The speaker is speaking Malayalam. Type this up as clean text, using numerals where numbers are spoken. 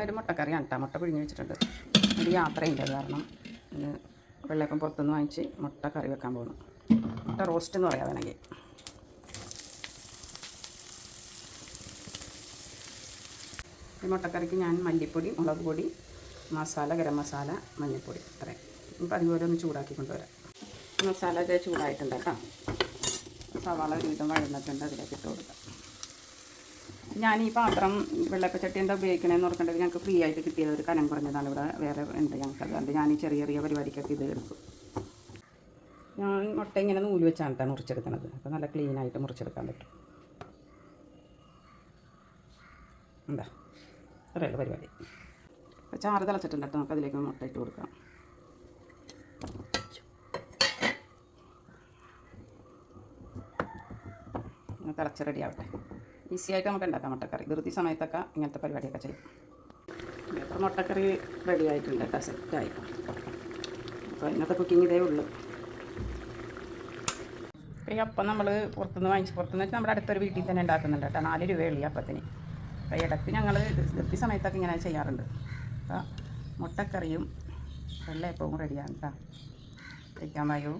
ഒരു മുട്ടക്കറിയാണ് കേട്ടോ. മുട്ട പിഴിഞ്ഞ് വെച്ചിട്ടുണ്ട്. ഒരു യാത്രയുണ്ട്, അത് കാരണം ഇന്ന് വെള്ളയപ്പം പുറത്തുനിന്ന് വാങ്ങിച്ച് മുട്ട കറി വെക്കാൻ പോകുന്നു. മുട്ട റോസ്റ്റ് എന്ന് പറയാം വേണമെങ്കിൽ. ഈ മുട്ടക്കറിക്ക് ഞാൻ മല്ലിപ്പൊടി, മുളക് പൊടി, മസാല, ഗരം മസാല, മഞ്ഞൾപ്പൊടി അത്രയും. അപ്പോൾ അതുപോലെ ഒന്ന് ചൂടാക്കി കൊണ്ടുവരാം. മസാല ഇത് ചൂടായിട്ടുണ്ട് കേട്ടോ. സവാള ഒരു വിധം വഴന്നിട്ടുണ്ട്, അതിലേക്ക് ഇട്ട് കൊടുക്കാം. ഞാൻ ഈ പാത്രം വെള്ളയപ്പച്ചട്ടി എന്താ ഉപയോഗിക്കണമെന്ന് ഓർക്കേണ്ടത്, ഞങ്ങൾക്ക് ഫ്രീ ആയിട്ട് കിട്ടിയത് ഒരു കനം കുറഞ്ഞതാണ്. ഇവിടെ വേറെ ഉണ്ട് ഞങ്ങൾക്ക്, അതുകൊണ്ട് ഞാൻ ഈ ചെറിയ ചെറിയ പരിപാടിക്കൊക്കെ ഇത് എടുക്കും. ഞാൻ മുട്ട ഇങ്ങനെ നൂല് വെച്ചാണ് കേട്ടോ മുറിച്ചെടുക്കുന്നത്. അപ്പോൾ നല്ല ക്ലീനായിട്ട് മുറിച്ചെടുക്കാൻ പറ്റും. എന്താ അറിയാലോ പരിപാടി. അപ്പോൾ ചാറ് തിളച്ചിട്ടുണ്ട് കേട്ടോ. നമുക്ക് അതിലേക്ക് മുട്ട ഇട്ട് കൊടുക്കാം. തിളച്ച് റെഡി ആവട്ടെ. ഈസി ആയിട്ട് നമുക്ക് ഉണ്ടാക്കാം മുട്ടക്കറി. ധൃതി സമയത്തൊക്കെ ഇങ്ങനത്തെ പരിപാടിയൊക്കെ ചെയ്യും. അപ്പോൾ മുട്ടക്കറി റെഡി ആയിട്ടുണ്ട് കേട്ടോ, സെറ്റായി. അപ്പോൾ ഇന്നത്തെ കുക്കിംഗ് ഇതേ ഉള്ളൂ. അപ്പോൾ ഈ അപ്പം നമ്മൾ പുറത്തുനിന്ന് വെച്ചാൽ നമ്മുടെ അടുത്തൊരു വീട്ടിൽ തന്നെ ഉണ്ടാക്കുന്നുണ്ട് കേട്ടോ. 4 രൂപയുള്ളൂ ഈ അപ്പത്തിന്. അപ്പോൾ ഇടയ്ക്ക് ഞങ്ങൾ ധൃതി സമയത്തൊക്കെ ഇങ്ങനെ ചെയ്യാറുണ്ട്. അപ്പോൾ മുട്ടക്കറിയും വെള്ളയപ്പവും റെഡിയാണ് കേട്ടോ. കഴിക്കാൻ വായോ.